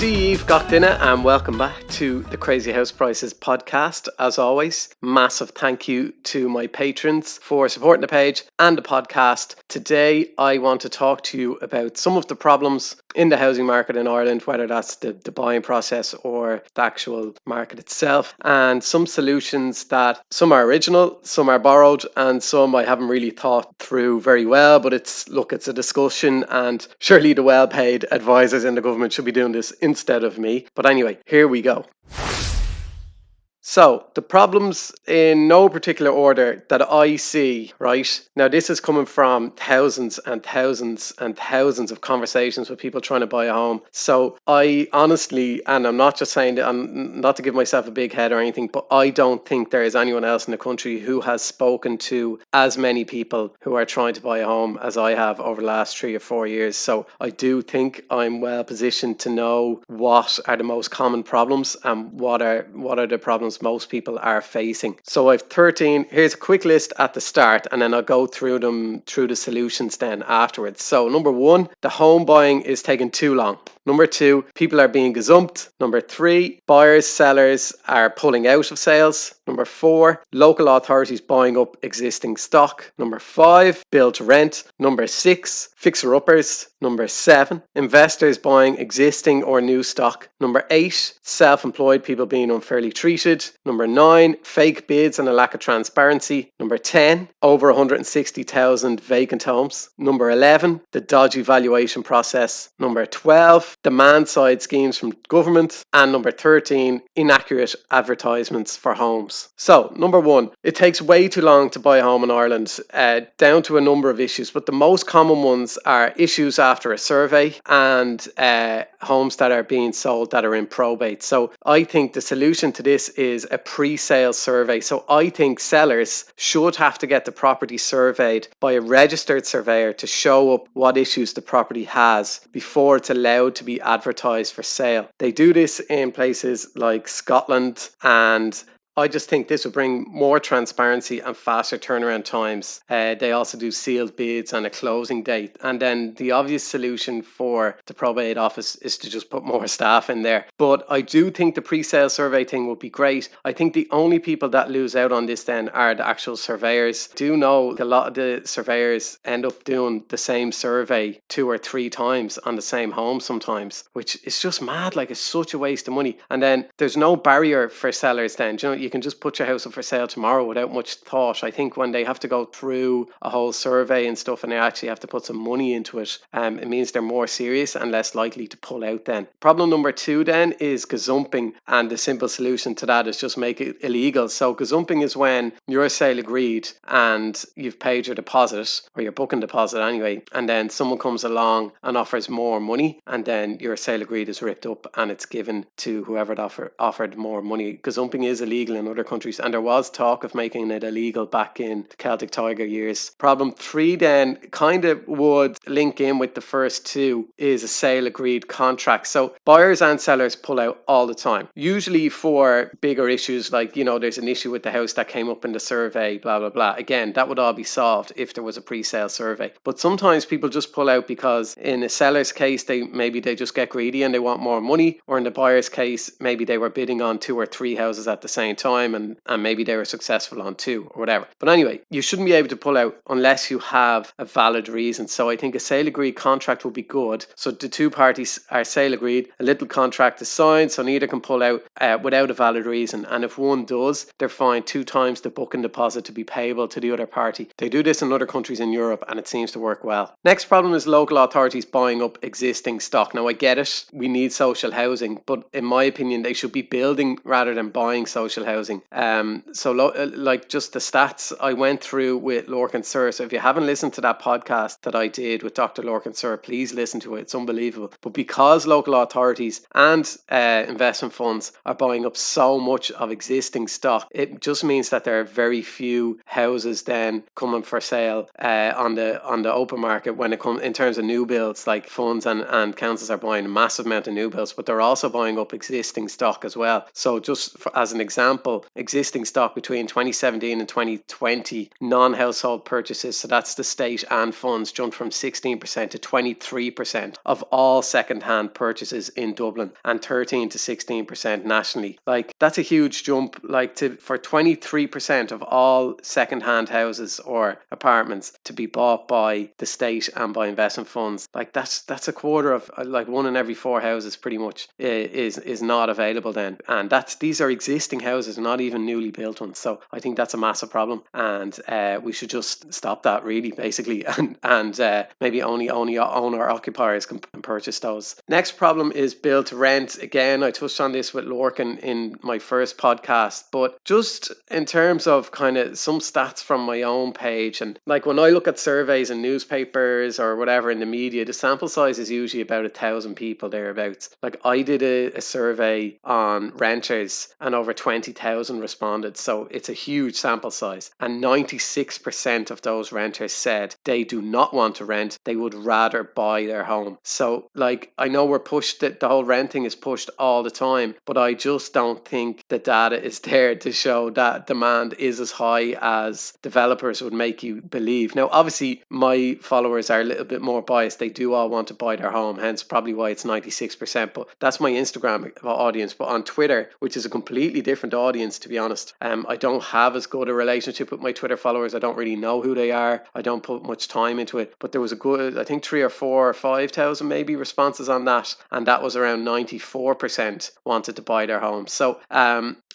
Steve Gochdina and welcome back to the Crazy House Prices podcast. As always, massive thank you to my patrons for supporting the page and the podcast. Today I want to talk to you about some of the problems in the housing market in Ireland, whether that's the buying process or the actual market itself, and some solutions that some are original, some are borrowed, and some I haven't really thought through very well, but it's a discussion, and surely the well-paid advisors in the government should be doing this instead of me. But anyway, here we go. So, the problems in no particular order that I see, right? Now, this is coming from thousands and thousands and thousands of conversations with people trying to buy a home. So, I honestly, and I'm not just saying that, I'm not to give myself a big head or anything, but I don't think there is anyone else in the country who has spoken to as many people who are trying to buy a home as I have over the last 3 or 4 years. So, I do think I'm well positioned to know what are the most common problems and what are the problems most people are facing. So I've 13. Here's a quick list at the start, and then I'll go through the solutions then afterwards. So number 1, the home buying is taking too long. Number 2, people are being gazumped. Number 3, buyers, sellers are pulling out of sales. Number 4, local authorities buying up existing stock. Number 5, build to rent. Number 6, fixer-uppers. Number 7, investors buying existing or new stock. Number 8, self-employed people being unfairly treated. Number 9, fake bids and a lack of transparency. Number 10, over 160,000 vacant homes. Number 11, the dodgy valuation process. Number 12, demand-side schemes from government. And number 13, inaccurate advertisements for homes. So, number 1, it takes way too long to buy a home in Ireland, down to a number of issues, but the most common ones are issues after a survey and homes that are being sold that are in probate. So I think the solution to this is a pre-sale survey. So I think sellers should have to get the property surveyed by a registered surveyor to show up what issues the property has before it's allowed to be advertised for sale. They do this in places like Scotland, and I just think this will bring more transparency and faster turnaround times. They also do sealed bids and a closing date. And then the obvious solution for the probate office is to just put more staff in there. But I do think the pre-sale survey thing would be great. I think the only people that lose out on this then are the actual surveyors. I do know a lot of the surveyors end up doing the same survey 2 or 3 times on the same home sometimes, which is just mad. Like, it's such a waste of money. And then there's no barrier for sellers then. Do you know, you can just put your house up for sale tomorrow without much thought. I think when they have to go through a whole survey and stuff and they actually have to put some money into it, it means they're more serious and less likely to pull out then. Problem number 2 then is gazumping, and the simple solution to that is just make it illegal. So gazumping is when your sale agreed and you've paid your deposit, or your booking deposit anyway, and then someone comes along and offers more money, and then your sale agreed is ripped up and it's given to whoever offered more money. Gazumping is illegal in other countries, and there was talk of making it illegal back in the Celtic Tiger years. Problem 3 then kind of would link in with the first 2, is a sale agreed contract. So buyers and sellers pull out all the time, usually for bigger issues like, there's an issue with the house that came up in the survey, blah blah blah. Again, that would all be solved if there was a pre-sale survey. But sometimes people just pull out because in a seller's case they just get greedy and they want more money, or in the buyer's case maybe they were bidding on 2 or 3 houses at the same time and maybe they were successful on 2 or whatever. But anyway, you shouldn't be able to pull out unless you have a valid reason. So I think a sale agreed contract will be good. So the 2 parties are sale agreed, a little contract is signed, so neither can pull out without a valid reason. And if one does, they're fined 2 times the booking deposit to be payable to the other party. They do this in other countries in Europe and it seems to work well. Next problem is local authorities buying up existing stock. Now I get it, we need social housing, but in my opinion they should be building rather than buying social housing. Like just the stats I went through with Lorcan Sir. So if you haven't listened to that podcast that I did with Dr. Lorcan Sir, please listen to it. It's unbelievable. But because local authorities and investment funds are buying up so much of existing stock, it just means that there are very few houses then coming for sale on the open market when it comes in terms of new builds. Like funds and councils are buying a massive amount of new builds, but they're also buying up existing stock as well. So just as an example, example, existing stock between 2017 and 2020, non-household purchases, so that's the state and funds, jumped from 16% to 23% of all second-hand purchases in Dublin, and 13 to 16% nationally. Like, that's a huge jump. Like, for 23% of all second-hand houses or apartments to be bought by the state and by investment funds, like that's a quarter of, like, one in every four houses pretty much is not available then, and these are existing houses, not even newly built ones. So I think that's a massive problem, and we should just stop that, really, basically, and maybe only owner occupiers can purchase those. Next problem is build to rent. Again, I touched on this with Lorcan in my first podcast, but just in terms of kind of some stats from my own page, and like when I look at surveys in newspapers or whatever in the media, the sample size is usually about 1,000 people thereabouts. Like, I did a survey on renters and over 20,000 responded, so it's a huge sample size, and 96% of those renters said they do not want to rent, they would rather buy their home. So, like, I know we're pushed, that the whole renting is pushed all the time, but I just don't think the data is there to show that demand is as high as developers would make you believe. Now, obviously, my followers are a little bit more biased. They do all want to buy their home, hence probably why it's 96%, but that's my Instagram audience. But on Twitter, which is a completely different audience, to be honest, I don't have as good a relationship with my Twitter followers. I don't really know who they are. I don't put much time into it, but there was a good, I think, 3 or 4 or 5,000 maybe responses on that, and that was around 94% wanted to buy their home. So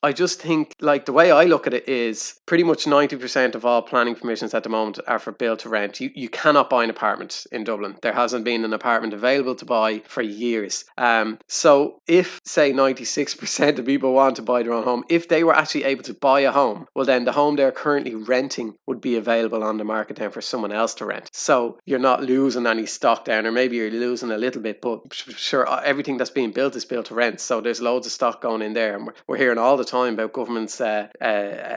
I just think, like, the way I look at it is pretty much 90% of all planning permissions at the moment are for build to rent. You cannot buy an apartment in Dublin. There hasn't been an apartment available to buy for years. So if, say, 96% of people want to buy their own home, if they were actually able to buy a home, well, then the home they're currently renting would be available on the market then for someone else to rent. So you're not losing any stock down, or maybe you're losing a little bit, but sure, everything that's being built is built to rent. So there's loads of stock going in there, and we're hearing all the time about government's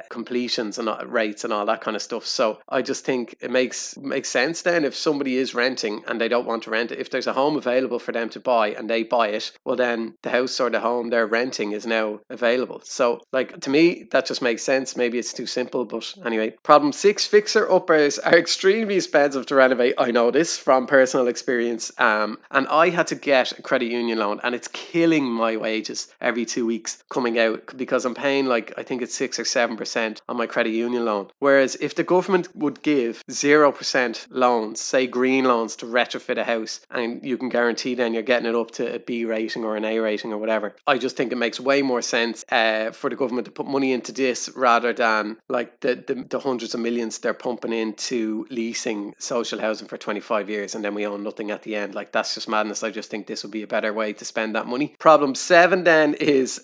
completions and rates and all that kind of stuff. So I just think it makes sense then, if somebody is renting and they don't want to rent it, if there's a home available for them to buy and they buy it, well, then the house or the home they're renting is now available. So, like, to me, that just makes sense. Maybe it's too simple, but anyway. Problem 6, fixer uppers are extremely expensive to renovate. I know this from personal experience, and I had to get a credit union loan, and it's killing my wages every 2 weeks coming out, because I'm paying, like, I think it's 6 or 7% on my credit union loan. Whereas if the government would give 0% loans, say green loans, to retrofit a house, and you can guarantee then you're getting it up to a B rating or an A rating or whatever, I just think it makes way more sense for the government to put money into this rather than, like, the hundreds of millions they're pumping into leasing social housing for 25 years and then we own nothing at the end. Like, that's just madness. I just think this would be a better way to spend that money. Problem 7 then is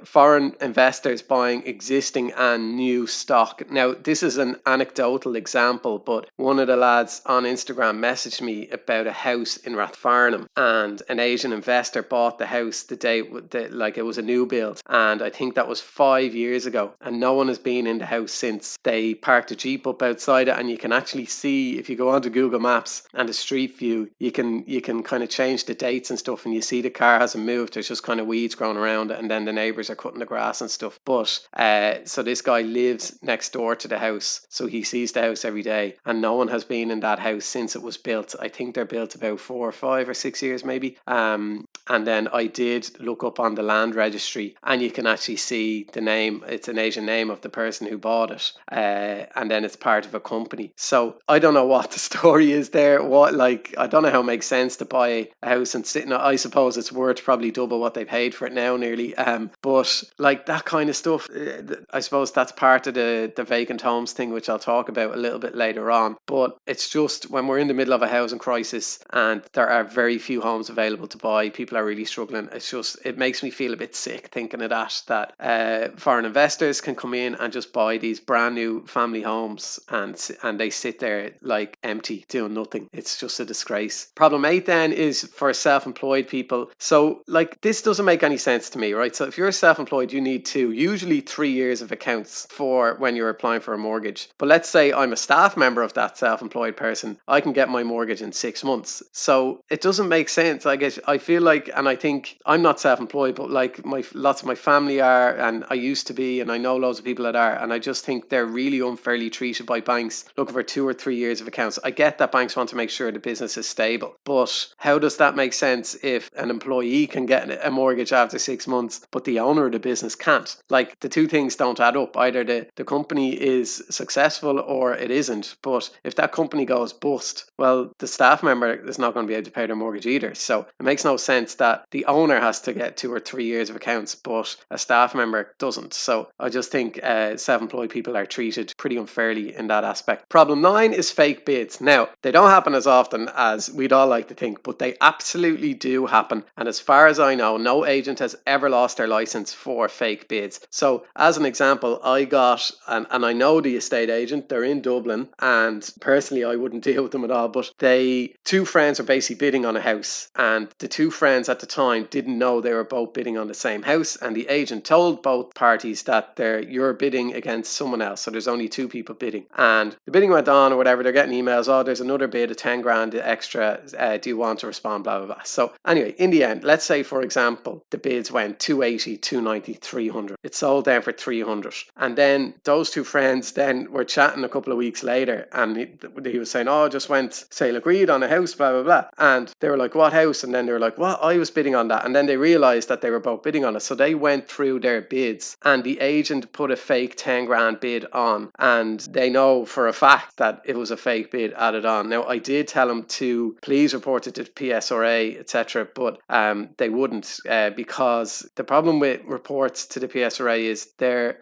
foreign investors buying existing and new stock. Now, this is an anecdotal example, but one of the lads on Instagram messaged me about a house in Rathfarnham, and an Asian investor bought the house the day, like, it was a new build, and I think that was 5 years ago, and no one has been in the house since. They parked a Jeep up outside it, and you can actually see, if you go onto Google Maps and the street view, you can kind of change the dates and stuff, and you see the car hasn't moved. There's just kind of weeds growing around it, and then the neighbours are cutting the grass and stuff. But so this guy lives next door to the house, so he sees the house every day, and no one has been in that house since it was built. I think they're built about 4 or 5 or 6 years maybe. And then I did look up on the land registry, and you can actually see the name. It's an Asian name of the person who bought it, and then it's part of a company. So I don't know what the story is there. I don't know how it makes sense to buy a house and sit in it. I suppose it's worth probably double what they paid for it now, nearly. But, like, that kind of stuff, I suppose that's part of the vacant homes thing, which I'll talk about a little bit later on. But it's just, when we're in the middle of a housing crisis and there are very few homes available to buy, people are really struggling. It makes me feel a bit sick thinking of that foreign investors can come in and just buy these brand new family homes, and they sit there, like, empty, doing nothing. It's just a disgrace. Problem 8 then is for self-employed people. So, like, this doesn't make any sense to me, right? So if you're self-employed, you need usually 3 years of accounts for when you're applying for a mortgage. But let's say I'm a staff member of that self-employed person, I can get my mortgage in 6 months. So it doesn't make sense. I feel like like, and I think I'm not self-employed, but like lots of my family are, and I used to be, and I know loads of people that are, and I just think they're really unfairly treated by banks looking for 2 or 3 years of accounts. I get that banks want to make sure the business is stable, but how does that make sense if an employee can get a mortgage after 6 months, but the owner of the business can't? Like, the two things don't add up. Either the company is successful or it isn't. But if that company goes bust, well, the staff member is not going to be able to pay their mortgage either. So it makes no sense that the owner has to get 2 or 3 years of accounts, but a staff member doesn't. So I just think self-employed people are treated pretty unfairly in that aspect. Problem 9 is fake bids. Now, they don't happen as often as we'd all like to think, but they absolutely do happen. And as far as I know, no agent has ever lost their license for fake bids. So as an example, I got, and I know the estate agent, they're in Dublin, and personally I wouldn't deal with them at all, but two friends are basically bidding on a house, and the two friends at the time didn't know they were both bidding on the same house, and the agent told both parties that you're bidding against someone else, so there's only two people bidding. And the bidding went on or whatever, they're getting emails, oh, there's another bid of 10 grand extra, do you want to respond, blah blah blah. So anyway, in the end, let's say for example the bids went 280, 290, 300. It sold down for 300, and then those two friends then were chatting a couple of weeks later, and he was saying, oh, just went sale agreed on a house, blah blah blah. And they were like, what house? And then they were like, well, I was bidding on that. And then they realized that they were both bidding on it, so they went through their bids, and the agent put a fake 10 grand bid on, and they know for a fact that it was a fake bid added on. Now, I did tell them to please report it to PSRA, etc., but they wouldn't, because the problem with reports to the PSRA is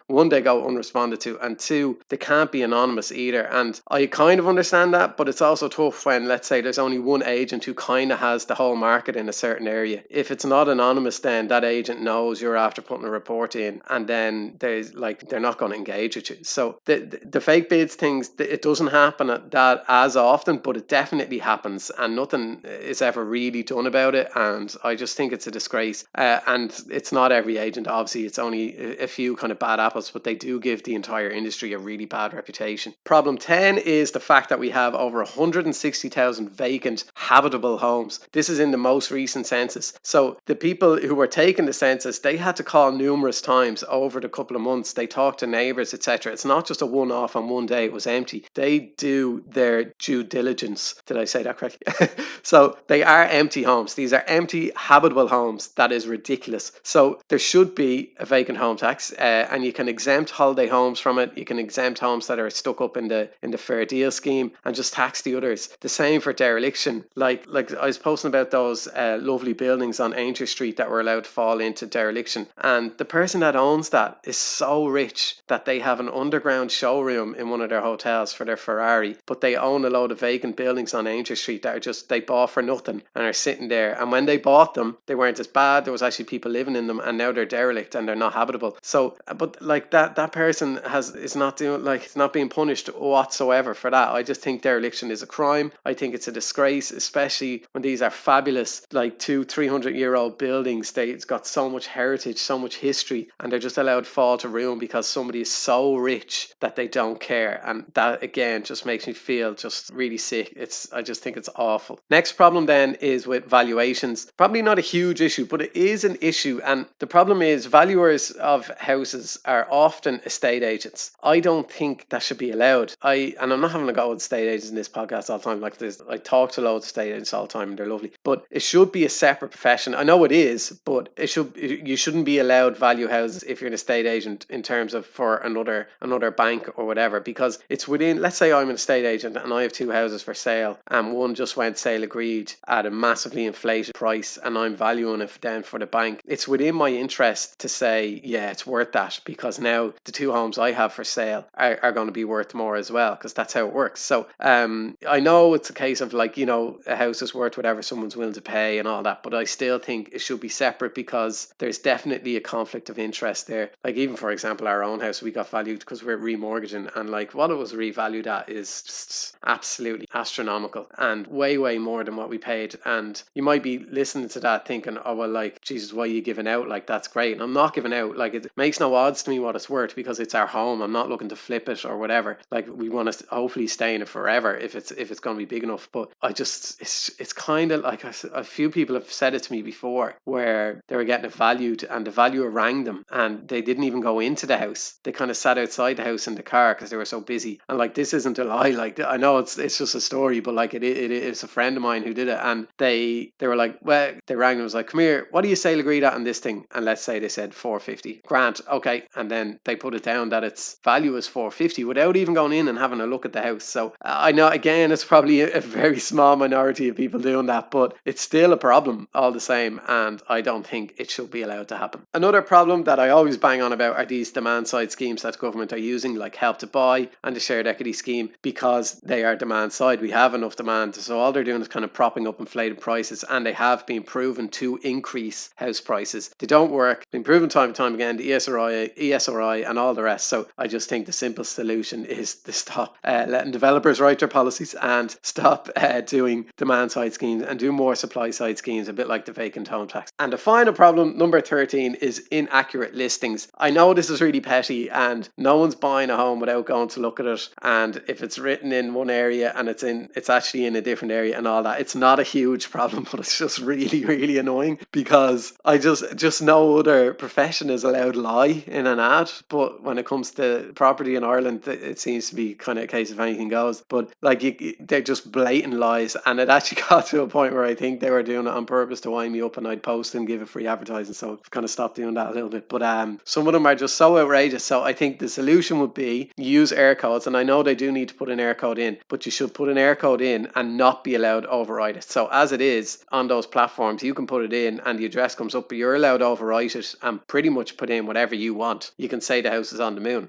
one, they go unresponded to, and two, they can't be anonymous either. And I kind of understand that, but it's also tough when, let's say, there's only one agent who kind of has the whole market in a certain area. If it's not anonymous, then that agent knows you're after putting a report in, and then they're not going to engage with you. So the fake bids things, it doesn't happen that as often, but it definitely happens, and nothing is ever really done about it. And I just think it's a disgrace. And it's not every agent, obviously, it's only a few kind of bad apples, but they do give the entire industry a really bad reputation. Problem 10 is the fact that we have over 160,000 vacant habitable homes. This is in the most recent census. So the people who were taking the census, they had to call numerous times over the couple of months. They talked to neighbours, etc. It's not just a one-off on one day it was empty. They do their due diligence. Did I say that correctly? So they are empty homes. These are empty habitable homes. That is ridiculous. So there should be a vacant home tax, and you can exempt holiday homes from it. You can exempt homes that are stuck up in the fair deal scheme, and just tax the others. The same for dereliction. Like I was posting about those lovely buildings on Ainsworth Street that were allowed to fall into dereliction, and the person that owns that is so rich that they have an underground showroom in one of their hotels for their Ferrari, but they own a load of vacant buildings on Ainsworth Street that are just, they bought for nothing and are sitting there. And when they bought them, they weren't as bad. There was actually people living in them, and now they're derelict and they're not habitable. So, but like that person is not doing, like, it's not being punished whatsoever for that. I just think dereliction is a crime. I think it's a disgrace, especially when these are fabulous, like 200-300-year-old buildings. It's got so much heritage, so much history, and they're just allowed to fall to ruin because somebody is so rich that they don't care. And that again just makes me feel just really sick. I just think it's awful. Next problem then is with valuations. Probably not a huge issue, but it is an issue. And the problem is valuers of houses are often estate agents. I don't think that should be allowed. And I'm not having a go at estate agents in this podcast all the time. Like this, I talk to loads of estate agents all the time, and they're lovely. But it should be a separate profession. I know it is, but you shouldn't be allowed value houses if you're an estate agent in terms of for another bank or whatever, because it's within, let's say I'm an estate agent and I have two houses for sale, and one just went sale agreed at a massively inflated price, and I'm valuing it down for the bank. It's within my interest to say, yeah, it's worth that, because now the two homes I have for sale are going to be worth more as well, because that's how it works. So I know it's a case of, like, a house is worth whatever someone's willing to pay and all that, but I still think it should be separate, because there's definitely a conflict of interest there. Like, even for example, our own house, we got valued because we're remortgaging, and like what it was revalued at is just absolutely astronomical, and way more than what we paid. And you might be listening to that thinking, oh well, like, Jesus, why are you giving out? Like, that's great. And I'm not giving out. Like, it makes no odds to me what it's worth, because it's our home. I'm not looking to flip it or whatever. Like, we want to hopefully stay in it forever if it's going to be big enough. But I just, it's kind of like, a few people have have said it to me before, where they were getting it valued and the valuer rang them and they didn't even go into the house. They kind of sat outside the house in the car because they were so busy. And like, this isn't a lie. Like, I know it's just a story, but like, it's a friend of mine who did it, and they were like, well, they rang and was like, come here, what do you sale agreed at on this thing? And let's say they said 450. Grant, okay. And then they put it down that its value is 450 without even going in and having a look at the house. So I know, again, it's probably a very small minority of people doing that, but it's still a problem all the same, and I don't think it should be allowed to happen. Another problem that I always bang on about are these demand side schemes that government are using, like Help to Buy and the shared equity scheme, because they are demand side. We have enough demand, so all they're doing is kind of propping up inflated prices, and they have been proven to increase house prices. They don't work. Been proven time and time again, the ESRI and all the rest. So I just think the simple solution is to stop letting developers write their policies and stop doing demand side schemes and do more supply side schemes, a bit like the vacant home tax. And the final problem, number 13, is inaccurate listings. I know this is really petty and no one's buying a home without going to look at it, and if it's written in one area and it's actually in a different area and all that, it's not a huge problem, but it's just really, really annoying, because I just no other profession is allowed lie in an ad. But when it comes to property in Ireland, it seems to be kind of a case of anything goes. But like, they're just blatant lies, and it actually got to a point where I think they were doing it on purpose to wind me up, and I'd post and give it free advertising. So I've kind of stopped doing that a little bit. But some of them are just so outrageous. So I think the solution would be use air codes, and I know they do need to put an air code in, but you should put an air code in and not be allowed to override it. So as it is on those platforms, you can put it in and the address comes up, but you're allowed to overwrite it and pretty much put in whatever you want. You can say the house is on the moon.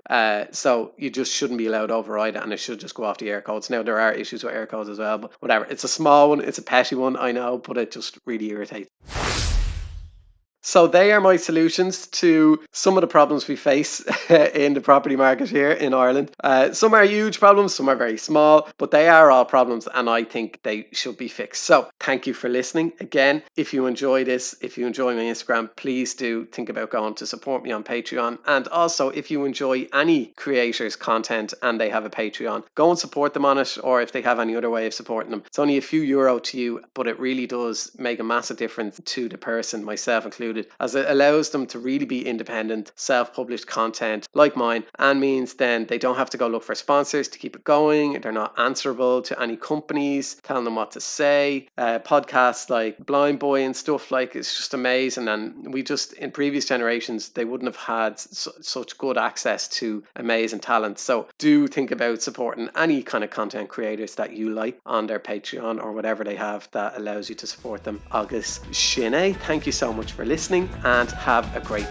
So you just shouldn't be allowed to override it, and it should just go off the air codes. Now, there are issues with air codes as well, but whatever. It's a small one, it's a petty one, I know, but it just really irritates. So they are my solutions to some of the problems we face in the property market here in Ireland. Some are huge problems, some are very small, but they are all problems, and I think they should be fixed. So thank you for listening. Again, if you enjoy this, if you enjoy my Instagram, please do think about going to support me on Patreon. And also, if you enjoy any creators' content and they have a Patreon, go and support them on it, or if they have any other way of supporting them. It's only a few euro to you, but it really does make a massive difference to the person, myself included, as it allows them to really be independent, self-published content like mine, and means then they don't have to go look for sponsors to keep it going. They're not answerable to any companies telling them what to say. Podcasts like Blind Boy and stuff, like, it's just amazing. And we just, in previous generations, they wouldn't have had such good access to amazing talent. So do think about supporting any kind of content creators that you like on their Patreon or whatever they have that allows you to support them. Agus Shine, thank you so much for listening, and have a great